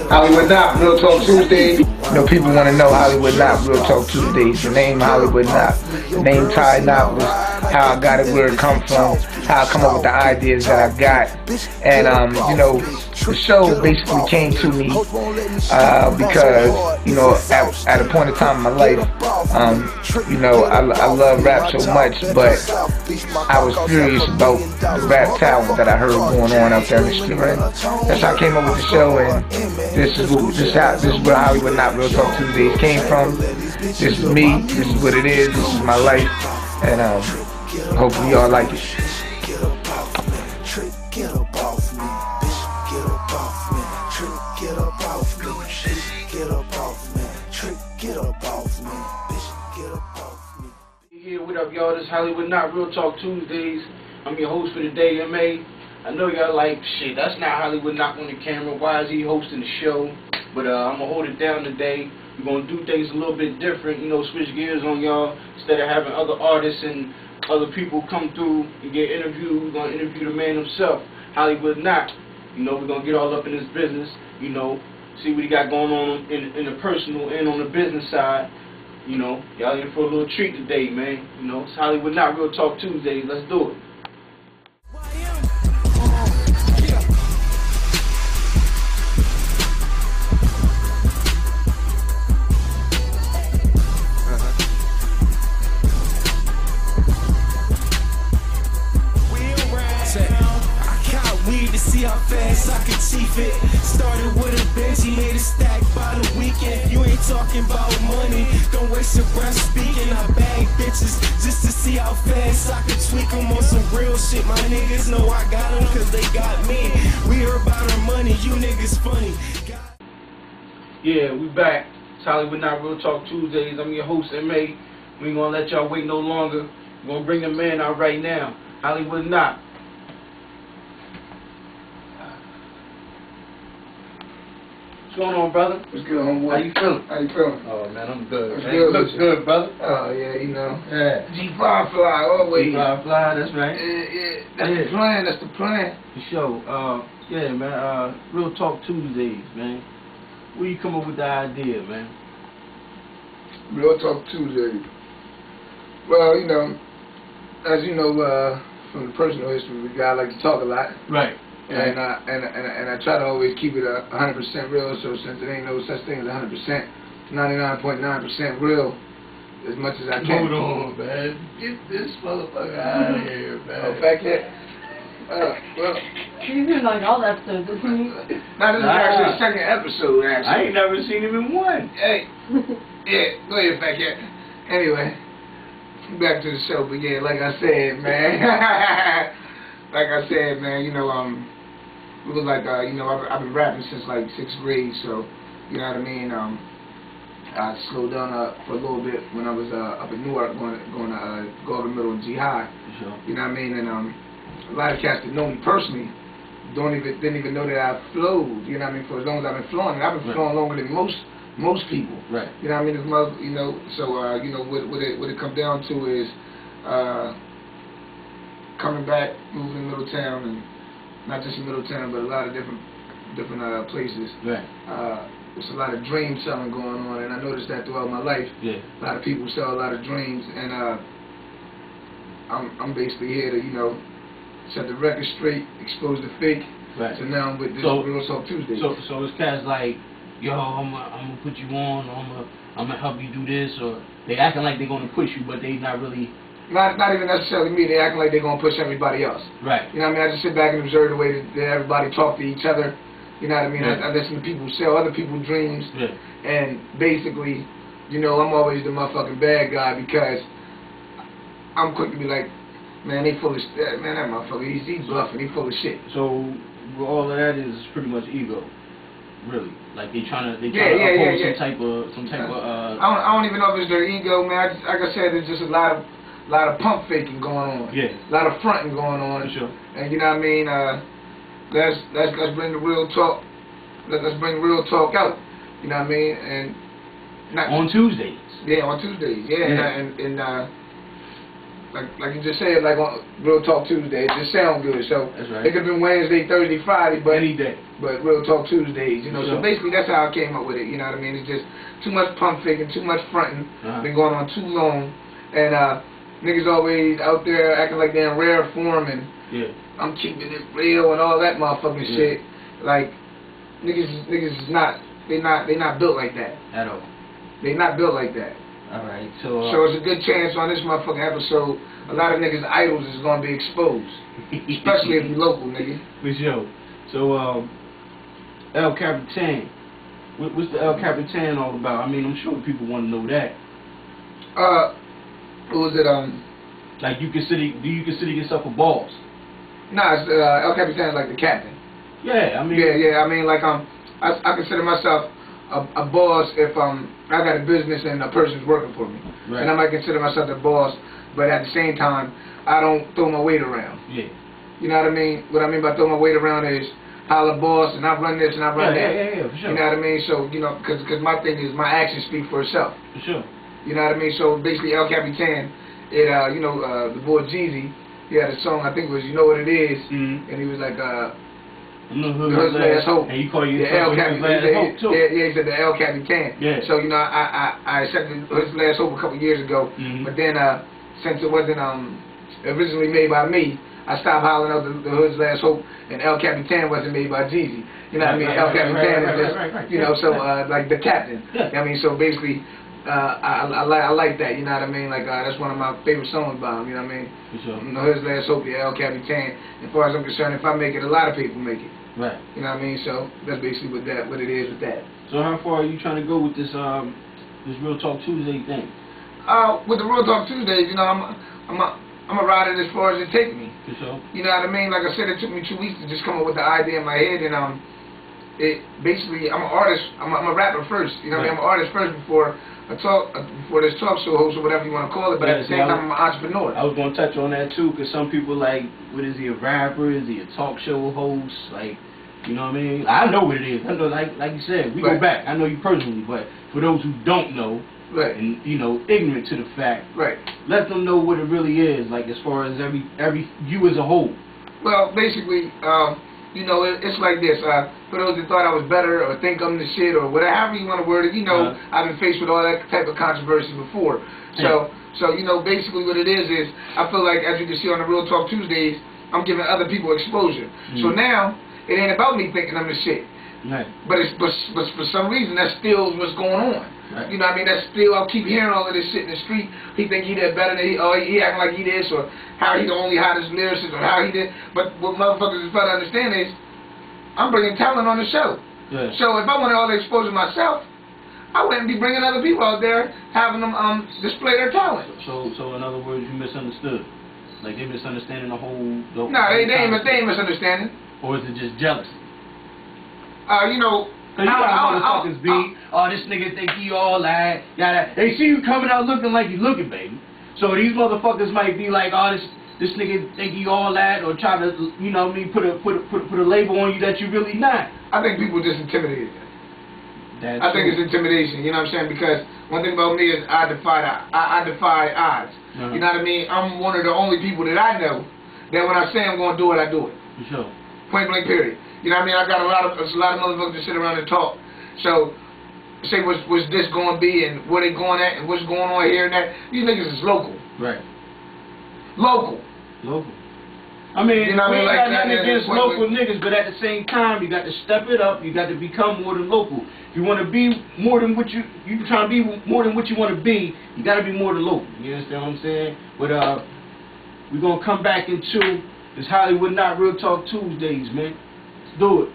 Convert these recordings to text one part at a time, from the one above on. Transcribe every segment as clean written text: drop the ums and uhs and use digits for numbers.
Hollywood Not, Real Talk Tuesdays. You know, people want to know Hollywood Not, Real Talk Tuesdays. The name Hollywood Not, the name Ty Not was how I got it, where it come from, how I come up with the ideas that I got. And, you know, the show basically came to me because, you know, at a point in time in my life, you know, I love rap so much, but I was furious about the rap talent that I heard going on out there in the street. That's how I came up with the show, and this is where Hollywood Not Real Talk Tuesdays came from. This is me. This is what it is. This is my life, and hopefully y'all like it. Yeah, what up, y'all? This is Hollywood Not Real Talk Tuesdays. I'm your host for the day, MA. I know y'all like, shit, that's not Hollywood Not on the camera. Why is he hosting the show? But I'm going to hold it down today. We're going to do things a little bit different, you know, switch gears on y'all. Instead of having other artists and other people come through and get interviewed, we're going to interview the man himself, Hollywood Not. You know, we're going to get all up in his business, you know, see what he got going on in the personal and on the business side. You know, y'all in for a little treat today, man. You know, it's Hollywood Not Real Talk Tuesdays. Let's do it. See how fast I can chief it. Started with a bench, he made a stack by the weekend. You ain't talking about money, don't waste your breath speaking. I bag bitches just to see how fast I can tweak them on some real shit. My niggas know I got them cause they got me. We heard about our money, you niggas funny. Yeah, we back. It's Hollywood Not Real Talk Tuesdays. I'm your host, MA. We ain't gonna let y'all wait no longer. We're gonna bring the man out right now. Hollywood Not. What's going on, brother? What's good, homeboy? How you feeling? How you feeling? Oh, man, I'm good. What's Man. good? Looks good, brother. Oh, yeah, you know. Yeah. G-Fly always. G-Fly, that's right. Yeah. That's the plan, that's the plan. For sure. Yeah, man, Real Talk Tuesdays, man. Where you come up with the idea, man? Real Talk Tuesdays. Well, you know, as you know, from the personal history, we got like to talk a lot. Right. And I try to always keep it 100% real. So since it ain't no such thing as 100%, 99.9% real, as much as I can. Hold on, man. Get this motherfucker out of here, man. Oh, fact that. Well, He's been like all episodes, isn't he? now this is actually the second episode. Actually, I ain't never seen him in one. Hey, yeah, go ahead, fact that. Anyway, back to the show. But yeah, like I said, man. Like I said, man, you know, it was like, you know, I've been rapping since like 6th grade, so, you know what I mean, I slowed down for a little bit when I was up in Newark going to go to middle and G High, Sure. You know what I mean, and a lot of cats that know me personally didn't even know that I flowed, you know what I mean, for as long as I've been flowing, and I've been flowing longer than most people, right? You know what I mean, you know, so, you know, what it come down to is, coming back, moving in Middletown, and not just in Middletown, but a lot of different places. Right. There's a lot of dream selling going on, and I noticed that throughout my life. Yeah. A lot of people sell a lot of dreams, and I'm basically here to, you know, set the record straight, expose the fake. Right. So now I'm with this Real Talk Tuesday. So it's guys like, yo, I'm gonna put you on, or I'm gonna help you do this, or they acting like they're gonna push you, but they not really. Not even necessarily me. They acting like they're gonna push everybody else. Right. You know what I mean? I just sit back and observe the way that everybody talk to each other. You know what I mean? Yeah. I listen to people sell other people's dreams. Yeah. And basically, you know, I'm always the motherfucking bad guy because I'm quick to be like, man, they full of shit. Man, that motherfucker, he's bluffing. He full of shit. So all of that is pretty much ego. Really, like they trying to uphold some type of. I don't even know if it's their ego, man. Like I said, there's just a lot of pump faking going on. Yeah. A lot of fronting going on. For sure. And you know what I mean? Let's bring the real talk. Let's bring real talk out. You know what I mean? And on Tuesdays. Yeah, on Tuesdays. Yeah. Yeah. And like you just said, like on Real Talk Tuesday, it just sounds good. So that's right. It could have been Wednesday, Thursday, Friday, but any day. But Real Talk Tuesdays, you know. Sure. So basically, that's how I came up with it. You know what I mean? It's just too much pump faking, too much fronting. Been going on too long, and niggas always out there acting like they're in rare form, and I'm keeping it real and all that motherfucking shit. Like niggas is not. They not built like that at all. They not built like that. Alright, so it's a good chance on this motherfucking episode, a lot of niggas' idols is gonna be exposed. Especially if you local, nigga. For sure. So, El Capitan. What's the El Capitan all about? I mean, I'm sure people want to know that. What was it, like, do you consider yourself a boss? Nah, it's, El Capitan is like the captain. Yeah, I mean... Yeah, I mean, like, I consider myself a boss if I got a business and a person's working for me. Right. And I might consider myself a boss, but at the same time, I don't throw my weight around. Yeah. You know what I mean? What I mean by throw my weight around is holla boss and I run this and I run that. Yeah, for sure. You know what I mean? So, you know, because my thing is my actions speak for itself. For sure. You know what I mean? So basically El Capitan, you know, the boy Jeezy, he had a song, I think it was You Know What It Is, and he was like, Hood's Last Hope. And you call you El Capitan. Hope too. Yeah, he said the El Capitan. Yeah. So, you know, I accepted Hood's Last Hope a couple years ago, but then since it wasn't originally made by me, I stopped hollering out the Hood's Last Hope, and El Capitan wasn't made by Jeezy. You know what I mean? El Capitan is just, you know, so like the captain. Yeah. I mean, so basically, I like that. You know what I mean? Like that's one of my favorite songs by him. You know what I mean? For sure. You know, Hood's Last Hope, El Capitan. As far as I'm concerned, if I make it, a lot of people make it. Right. You know what I mean? So that's basically what it is with that. So how far are you trying to go with this this Real Talk Tuesday thing? With the Real Talk Tuesdays, you know, I'm a ride it as far as it takes me. For sure. You know what I mean? Like I said, it took me 2 weeks to just come up with the idea in my head, and it basically I'm an artist. I'm a rapper first. You know what I mean? I'm an artist first before this talk show host or whatever you want to call it. But at the same time, I'm an entrepreneur. I was gonna touch on that too, because some people like, what is he, a rapper? Is he a talk show host? Like, you know what I mean? I know what it is. I know, like you said, we go back. I know you personally, but for those who don't know, and you know, ignorant to the fact, let them know what it really is. Like as far as every you as a whole. Well, basically, you know, it's like this. For those that thought I was better or think I'm the shit or whatever you want to word it, you know, I've been faced with all that type of controversy before. So you know, basically what it is I feel like, as you can see on the Real Talk Tuesdays, I'm giving other people exposure. So now it ain't about me thinking I'm the shit. But for some reason that still is what's going on. You know what I mean? That's still, I'll keep hearing all of this shit in the street. He think he did better than he acting like he this, or how he the only hottest lyricist, or how he did. But what motherfuckers is trying to understand is, I'm bringing talent on the show. So if I wanted all the exposure myself, I wouldn't be bringing other people out there, having them display their talent. So in other words, you misunderstood. Like they misunderstanding the whole. No, they ain't misunderstanding. Or is it just jealousy? You know. Cause you got motherfuckers be, this nigga think he all that, they see you coming out looking like you looking, baby. So these motherfuckers might be like, this nigga think he all that, or try to, you know what I mean, put a label on you that you really not. I think people just intimidated. I think it's intimidation, you know what I'm saying? Because one thing about me is I defy odds. You know what I mean? I'm one of the only people that I know that when I say I'm going to do it, I do it. For sure. Point blank period. You know what I mean? I got a lot of motherfuckers that sit around and talk. So, say what's this going to be and where they going at and what's going on here and that. These niggas is local. Right. Local. I mean, you know we like got nothing against local niggas, but at the same time, you got to step it up. You got to become more than local. If you want to be more than what you trying to be more than what you want to be, you got to be more than local. You understand what I'm saying? But we're gonna come back into this Hollywood Not Real Talk Tuesdays, man. Let's do it.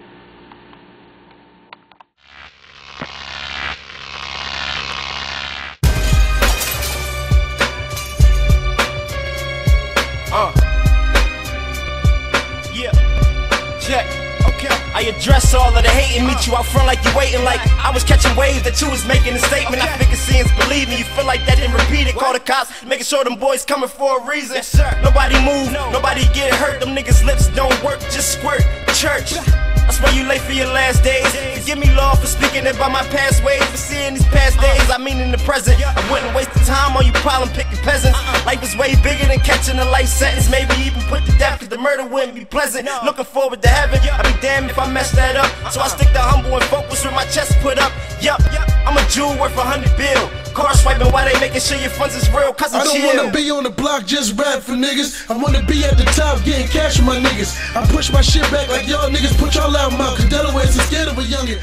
I address all of the hate and meet you out front like you waiting, like I was catching waves that you was making a statement. I figure seeing's believing. You feel like that didn't repeat it. Call the cops, making sure them boys coming for a reason. Yes, sir. Nobody move, nobody get hurt. Them niggas' lips don't work, just squirt. Church, that's why you late for your last days. Forgive me, Lord, for speaking about my past ways, for seeing these past days. I mean in the present. I wouldn't waste the time on you problem picking peasants. Life is way bigger than catching a life sentence. Maybe even put to death, cause the murder wouldn't be pleasant. Looking forward to heaven, I'd be damned if I mess that up. So I stick to humble and focus with my chest put up. Yup, I'm a Jew worth 100 bill. Car swiping while they making sure your funds is real, cause I don't wanna be on the block just rap for niggas. I wanna be at the top getting cash with my niggas. I push my shit back like y'all niggas put y'all out mouth, cause Delaware's scared of a youngin'.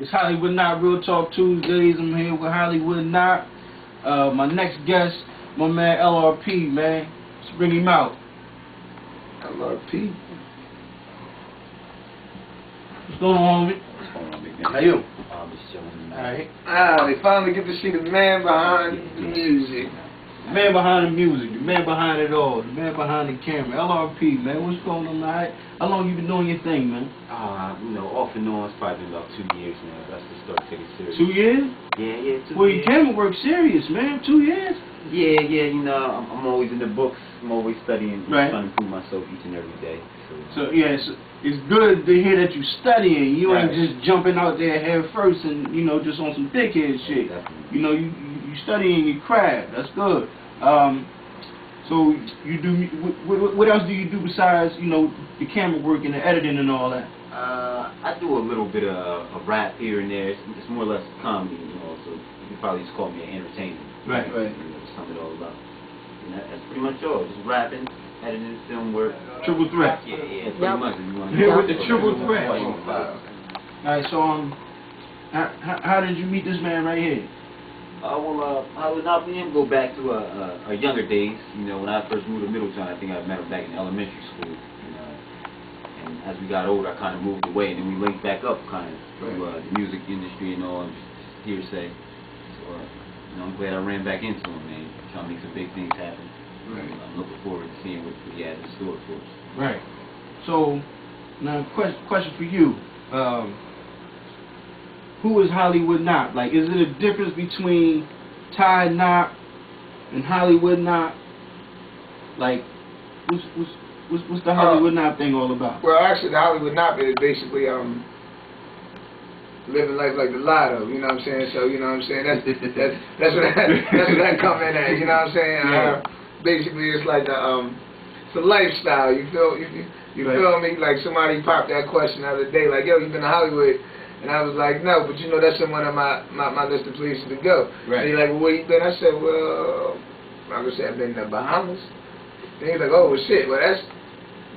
It's Hollywood Not Real Talk Tuesdays. I'm here with Hollywood Not. My next guest, my man LRP, man. Let's bring him out. LRP. What's going on, homie? What's going on, big man? How you? Just chilling. Alright. They finally get to see the man behind the music. The man behind the music, the man behind it all, the man behind the camera. LRP, man, what's going on, alright? How long you been doing your thing, man? You know, off and on, it's probably been about 2 years now. That's the start taking it serious. 2 years? Yeah, 2 Well, years. your camera work serious, man. 2 years? Yeah, you know, I'm always in the books. I'm always studying, Right. trying to improve myself each and every day. So yeah, it's good to hear that you studying. You ain't Right. just jumping out there head first and just on some dickhead shit. Definitely. You studying your craft. That's good. So you do what else do you do besides the camera work and the editing and all that? I do a little bit of rap here and there. It's more or less comedy, so you can probably just call me an entertainer. Right. Just sum it all up. And that's pretty much all. Just rapping, editing, film work. Triple threat. Yeah, pretty much. If you want Here with the triple threat. Alright, Alright, so how did you meet this man right here? Well, I was not being go back to our younger days. When I first moved to Middletown, I think I met him back in elementary school. And as we got older, I kind of moved away, and then we linked back up, kind of through the music industry and all, and just hearsay. So, I'm glad I ran back into him, man. Trying to make some big things happen. Right. I'm looking forward to seeing what he has in store for us. Right. So, now question for you. Who is Hollywood Not? Like, is it a difference between Ty Not and Hollywood Not? Like, what's the Hollywood Not thing all about? Well, actually, the Hollywood Not is basically living life like the lotto. You know what I'm saying? So you know what I'm saying? That's what that come in at. You know what I'm saying? Yeah. Basically, it's like it's a lifestyle. You feel feel me? Like somebody popped that question the other day, like, yo, you been to Hollywood? And I was like, no, but that's in one of my list of places to go. Right. And he's like, well, where you been? I said, well, I would say I've been to the Bahamas. And he's like, oh, well, shit, well, that's,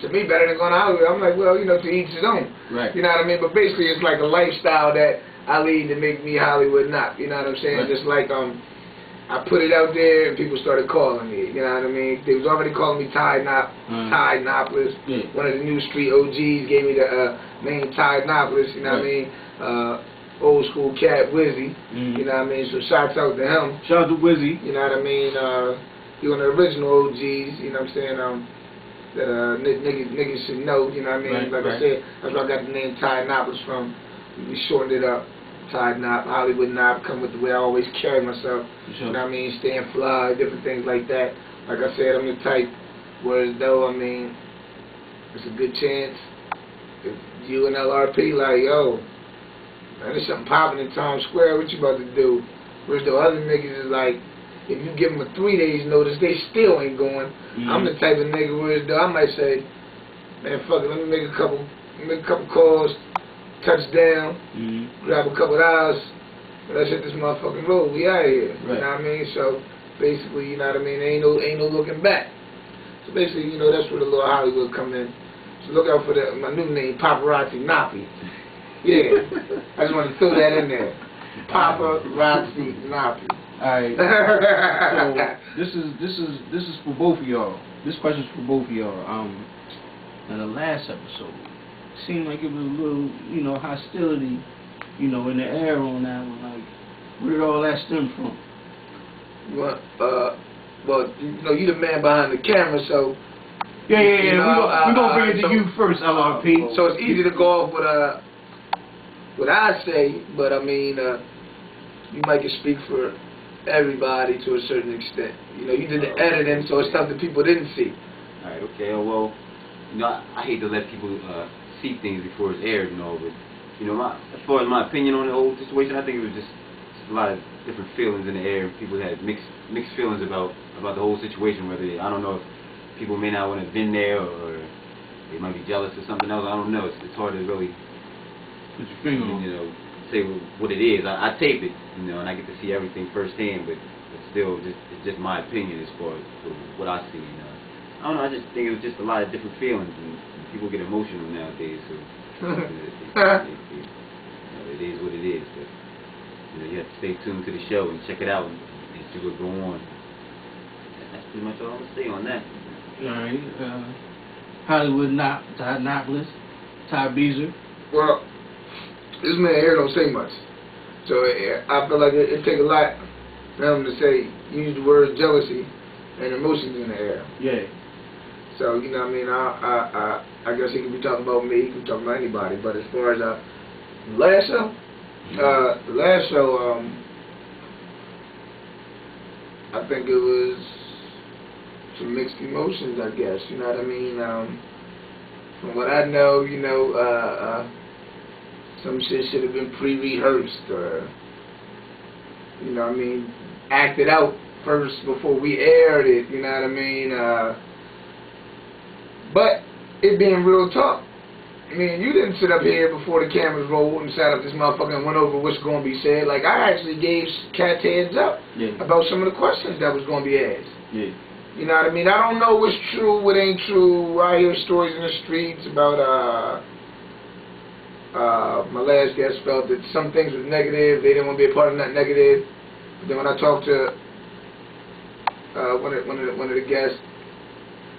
to me, better than going to Hollywood. I'm like, well, to each his own. Right. You know what I mean? But basically, it's like a lifestyle that I lead to make me Hollywood Not. You know what I'm saying? Right. Just like, I put it out there and people started calling me. You know what I mean? They was already calling me Ty Not, Ty Nopolis. Yeah. One of the new street OGs gave me the name Ty Nopolis. You know what I mean? Old school cat Wizzy. You know what I mean? So shouts out to him. Shout out to Wizzy. You know what I mean? He one of the original OGs. You know what I'm saying? That niggas should know. You know what I mean? Right, I said, that's where I got the name Ty Nopolis from. We shortened it up. Ty Nop, Hollywood Nop, come with the way I always carry myself. Sure. You know what I mean? Staying fly, different things like that. Like I said, I'm the type where as though, I mean, it's a good chance if you and LRP like, yo, man, there's something popping in Times Square, what you about to do? Whereas the other niggas is like, if you give them a 3 days notice, they still ain't going. I'm the type of nigga where as though I might say, man, fuck it, let me make a couple calls, touchdown, grab a couple of hours, let's hit this motherfucking road. We out here. Right. You know what I mean? So basically, you know what I mean? Ain't no looking back. So basically, that's where the little Hollywood come in. So look out for my new name, Paparazzi Nappy. Yeah, I just want to throw that in there. Paparazzi Nappy. Alright. So this is for both of y'all. This question's for both of y'all. In the last episode, it seemed like it was a little, hostility, in the air on that one. Like, where did all that stem from? Well, you the man behind the camera, so. Yeah. We're gonna bring it to you first, LRP. So it's easy to go off with what I say, but I mean, you might can speak for everybody to a certain extent. You did the editing, so it's stuff that people didn't see. All right, okay. Well, I hate to let people see things before it's aired, but you know, as far as my opinion on the whole situation, I think it was just a lot of different feelings in the air. People had mixed feelings about the whole situation. Whether I don't know if people may not want to have been there or they might be jealous or something else. I don't know. It's hard to really put your finger on. You know, say what it is. I tape it, you know, and I get to see everything firsthand. But still, it's just my opinion as far as what I see. You know, I don't know. I just think it was just a lot of different feelings, and people get emotional nowadays. So it is what it is. But you know, you have to stay tuned to the show and check it out and see what go on. That's pretty much all I'm gonna say on that. All right, Hollywood novelist Ty Beezer. Well, this man here don't say much, so I feel like it take a lot for him to say, use the word jealousy and emotions in the air. Yeah. So, you know what I mean, I guess he could be talking about me, he could be talking about anybody, but as far as the last show, I think it was some mixed emotions, I guess, you know what I mean. From what I know, you know, some shit should have been pre-rehearsed or, you know what I mean, acted out first before we aired it, you know what I mean. But it being real talk, I mean, you didn't sit up here before the cameras rolled and sat up this motherfucker and went over what's going to be said. Like, I actually gave cats heads up about some of the questions that was going to be asked. Yeah. You know what I mean? I don't know what's true, what ain't true. I hear stories in the streets about, my last guest felt that some things was negative. They didn't want to be a part of that negative. But then when I talked to one of the guests,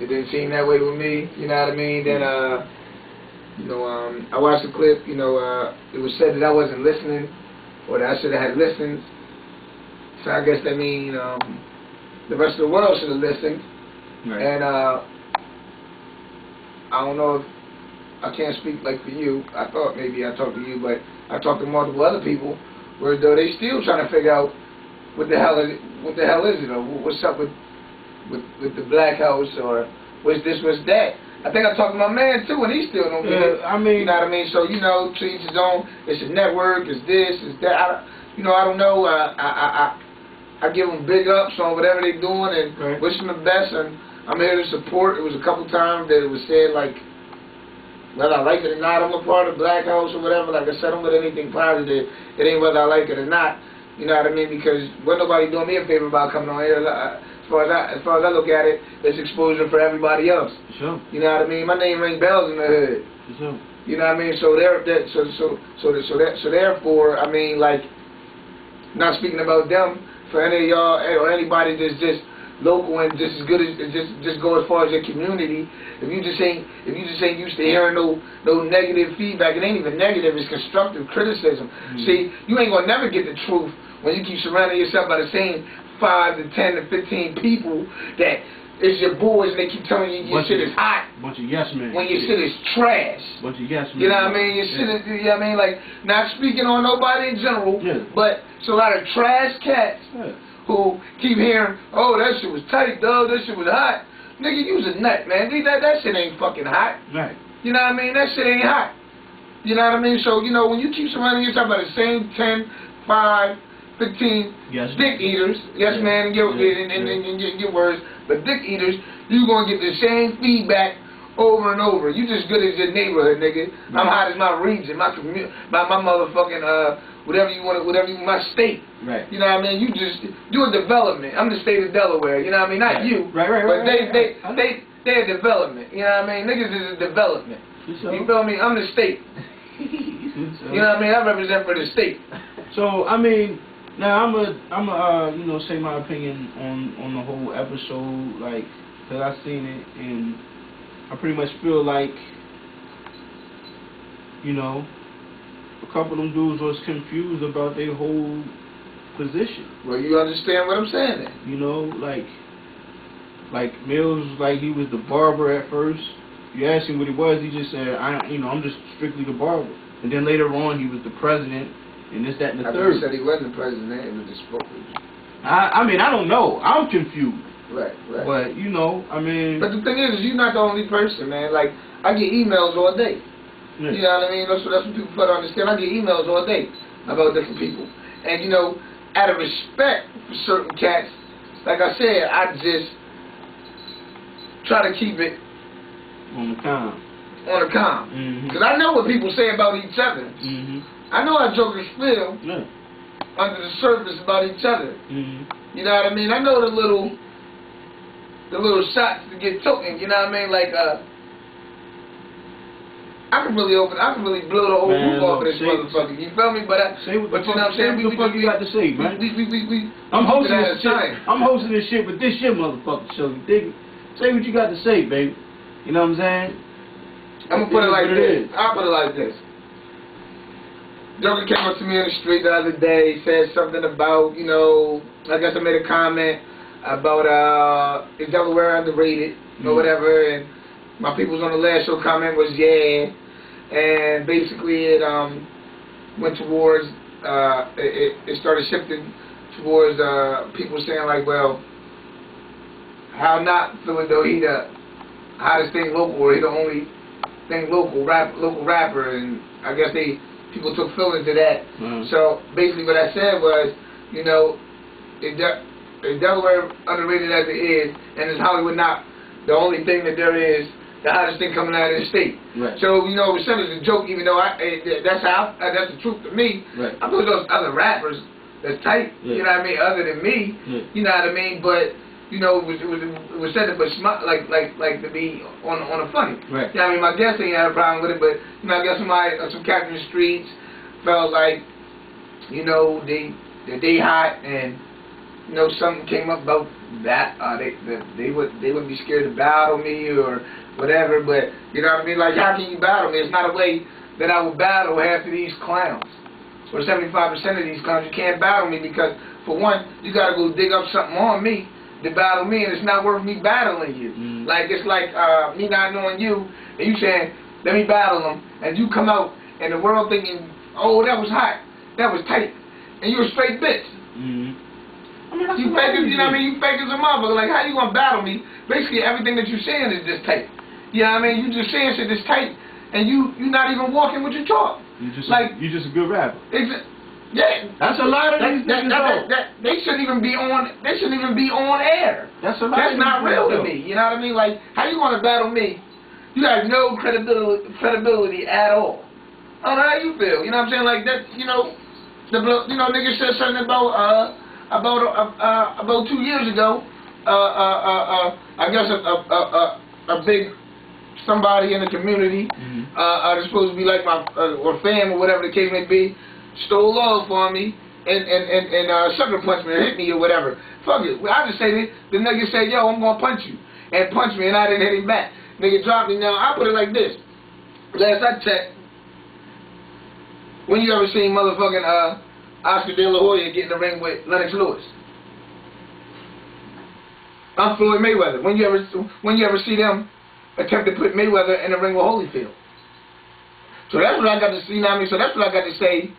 it didn't seem that way with me. You know what I mean? Then, you know, I watched the clip. You know, it was said that I wasn't listening, or that I should have had listened. So I guess that means the rest of the world should have listened. Right. And I don't know if I can't speak like for you. I thought maybe I talked to you, but I talked to multiple other people where though they still trying to figure out what the hell is it, or what's up with the Black House, or what's this, what's that. I think I talked to my man too, and he still don't get it. I mean, you know what I mean? So, you know, to each his own. It's a network, it's this, it's that. I don't know. I give them big ups on whatever they're doing and wish them the best, and I'm here to support. It was a couple times that it was said, like, whether I like it or not, I'm a part of Black House or whatever. Like I said, I don't get anything positive. It ain't whether I like it or not. You know what I mean? Because wasn't nobody doing me a favor about coming on here. As far as I look at it, it's exposure for everybody else. Sure. You know what I mean? My name rings bells in the hood. Sure. You know what I mean? So therefore, I mean, like, not speaking about them, for any of y'all or anybody that's just local and just as good as just go as far as your community. If you just ain't used to hearing no negative feedback, it ain't even negative, it's constructive criticism. See, you ain't gonna never get the truth when you keep surrounding yourself by the same 5 to 10 to 15 people that it's your boys and they keep telling you your shit is hot. Bunch of yes men. When your shit is trash. Bunch of yes men. You know what I mean? Your shit is, you know what I mean? Like, not speaking on nobody in general, but it's a lot of trash cats who keep hearing, oh, that shit was tight, dog, that shit was hot. Nigga, you's a nut, man. That shit ain't fucking hot. Right. You know what I mean? That shit ain't hot. You know what I mean? So, you know, when you keep surrounding yourself by the same 10, 5, 15 dick eaters, man, and your words, but dick eaters, you gonna get the same feedback over and over. You just good as your neighborhood, nigga. I'm hot as my region, my community, my motherfucking whatever you want, my state. Right. You know what I mean? You a development. I'm the state of Delaware. You know what I mean? Not you. Right. But they're a development. You know what I mean? Niggas is a development. You feel me? I'm the state. You know what I mean? I represent for the state. So I mean, now I'm you know, say my opinion on the whole episode, like, cause I seen it and I pretty much feel like, you know, a couple of them dudes was confused about their whole position. Well, you understand what I'm saying then? You know, like Mills was like he was the barber at first. You asked him what he was, he just said, I'm just strictly the barber. And then later on, he was the president, and this, that, and the third. He said he wasn't the president, it was the spokesman. I mean, I don't know. I'm confused. Right. But, you know, I mean... But the thing is you're not the only person, man. Like, I get emails all day. You know what I mean? That's what people try to understand. I get emails all day about different people. And, you know, out of respect for certain cats, like I said, I just try to keep it on the calm. On the calm. Because I know what people say about each other. I know how jokers feel under the surface about each other. You know what I mean? I know the little shots to get taken. You know what I mean? Like I can really blow the whole roof off of this motherfucker. You feel me? But say what the you know what I'm saying? What the fuck you got to say, man? I'm hosting this shit. I'm hosting this shit, but this shit motherfucker show. You dig? Say what you got to say, baby. You know what I'm saying? I'm gonna put it like this. I'll put it like this. Joker came up to me in the street the other day, said something about, you know, I guess I made a comment about is Delaware underrated or whatever, and my people's on the last show comment was yeah, and basically it went towards it started shifting towards people saying like, well, how not feeling though he the hottest thing local, or he the only thing local rapper, and I guess people took feelings to that. So basically what I said was, you know, if Delaware underrated as it is, and is Hollywood not the only thing that there is, the hottest thing coming out of the state. So, you know, it was sent as a joke, even though that's the truth to me. I believe those other rappers that's tight, you know what I mean, other than me, you know what I mean, but you know, it was said to like to be on a funny. You know what I mean, my guest ain't had a problem with it, but you know, I guess some cats in the streets felt like, you know, they hot, and you know, something came up about that they would be scared to battle me or whatever. But you know what I mean, like, how can you battle me? It's not a way that I would battle half of these clowns or 75% of these clowns. You can't battle me because, for one, you gotta go dig up something on me to battle me, and it's not worth me battling you. Like, it's like me not knowing you, and you saying, let me battle them, and you come out, and the world thinking, oh, that was hot, that was tight, and you a straight bitch. I mean, you fake as, you know what I mean, you fake as a motherfucker. Like, how you gonna battle me? Basically, everything that you're saying is just tight. You know what I mean? You just saying shit that's tight, and you not even walking what you talk. You just a good rapper. Yeah, that's a lot of these niggas. They shouldn't even be on. They shouldn't even be on air. That's a lot. That's not real to me. You know what I mean? Like, how you gonna battle me? You have no credibility at all. I don't know how you feel. You know what I'm saying? Like that. You know, niggas said something about 2 years ago. I guess a big somebody in the community, that's supposed to be like my or fam or whatever the case may be, stole love from me and sucker punched me or hit me or whatever. Fuck it. I just say this. The nigga said, yo, I'm gonna punch you, and punch me, and I didn't hit him back. Nigga dropped me. Now I put it like this. Last I checked, when you ever seen motherfucking Oscar De La Hoya get in the ring with Lennox Lewis? I'm Floyd Mayweather. When you ever see them attempt to put Mayweather in the ring with Holyfield? So that's what I got to see. You know what I mean? So that's what I got to say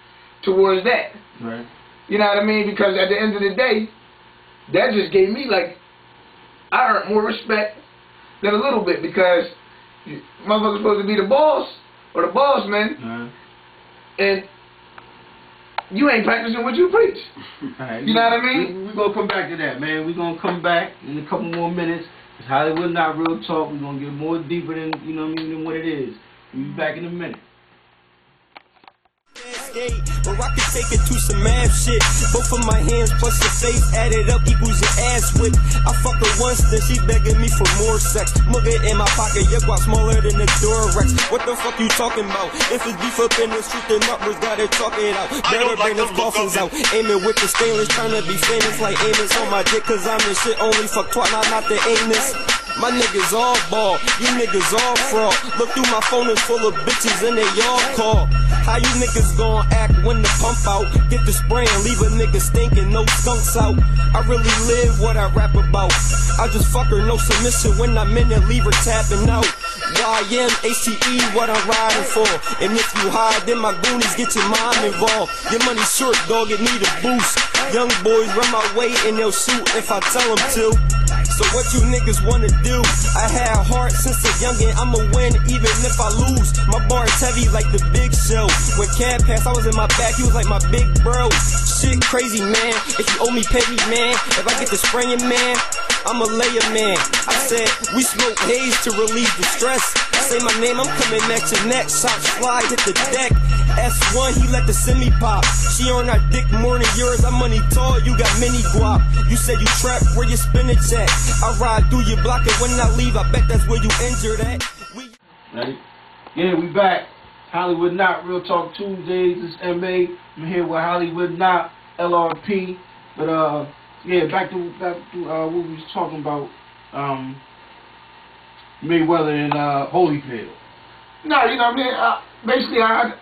towards that. Right. You know what I mean? Because at the end of the day, that just gave me, like, I earned more respect than a little bit, because motherfucker's supposed to be the boss or the boss man, and you ain't practicing what you preach. Right. You know what I mean? We're going to come back to that, man. We're going to come back in a couple more minutes. It's Hollywood Not Real Talk. We're going to get more deeper than, you know what I mean, than what it is. We'll be back in a minute. Or I could take it to some math shit. Both of my hands plus your face added up equals your ass width. I fuck her once, then she begging me for more sex. Mugger in my pocket, your guap smaller than the Durex. What the fuck you talking about? If it's beef up in the street, then uppers gotta talk it out. Better bring those coffins out. Aiming with the stainless, trying to be famous like Amos on my dick, cause I'm the shit only fuck twat, not the anus. My niggas all ball, you niggas all fraud. Look through my phone, it's full of bitches and they all call. How you niggas gon' act when the pump out? Get the spray and leave a nigga stinking, no skunks out. I really live what I rap about. I just fuck her, no submission. When I'm in it, leave her tapping out. YMACE, what I'm riding for. And if you hide, then my goonies get your mom involved. Your money short, dog, it need a boost. Young boys run my way and they'll shoot if I tell them to. So what you niggas wanna do? I had heart since a youngin', I'ma win even if I lose. My bar's heavy like the Big Show. When Cab passed, I was in my back, he was like my big bro. Shit crazy, man. If you owe me, pay me, man. If I get to spraying, man, I'ma lay a man. I said, we smoke haze to relieve the stress. Say my name, I'm coming at your neck. Shots fly, hit the deck. S1, he let the semi pop. She on our dick more than yours. I'm money tall, you got mini guap. You said you trapped, where your spinach at? I ride through your block and when I leave, I bet that's where you injured at. Ready? Yeah, we back. Hollywood Not, Real Talk Tuesdays. It's MA. I'm here with Hollywood Not, LRP. But yeah, back to what we was talking about. Mayweather and Holyfield. No, you know what I mean? Basically, I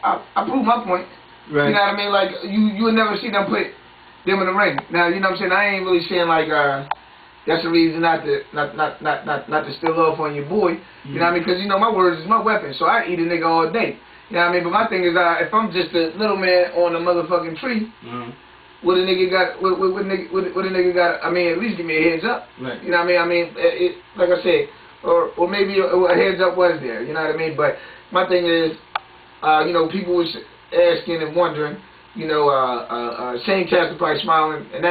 proved my point. Right. You know what I mean? Like, you would never see them put them in the ring. Now, you know what I'm saying? I ain't really saying, like, that's the reason not to still love on your boy. You know what I mean? Because, you know, my words is my weapon, so I eat a nigga all day. You know what I mean? But my thing is, if I'm just a little man on a motherfucking tree, what a nigga got, what a nigga got, I mean, at least give me a heads up. Right. You know what I mean? Like I said, or maybe a heads up was there, you know what I mean? But my thing is, you know, people was asking and wondering, you know, Shane Castle probably smiling, and that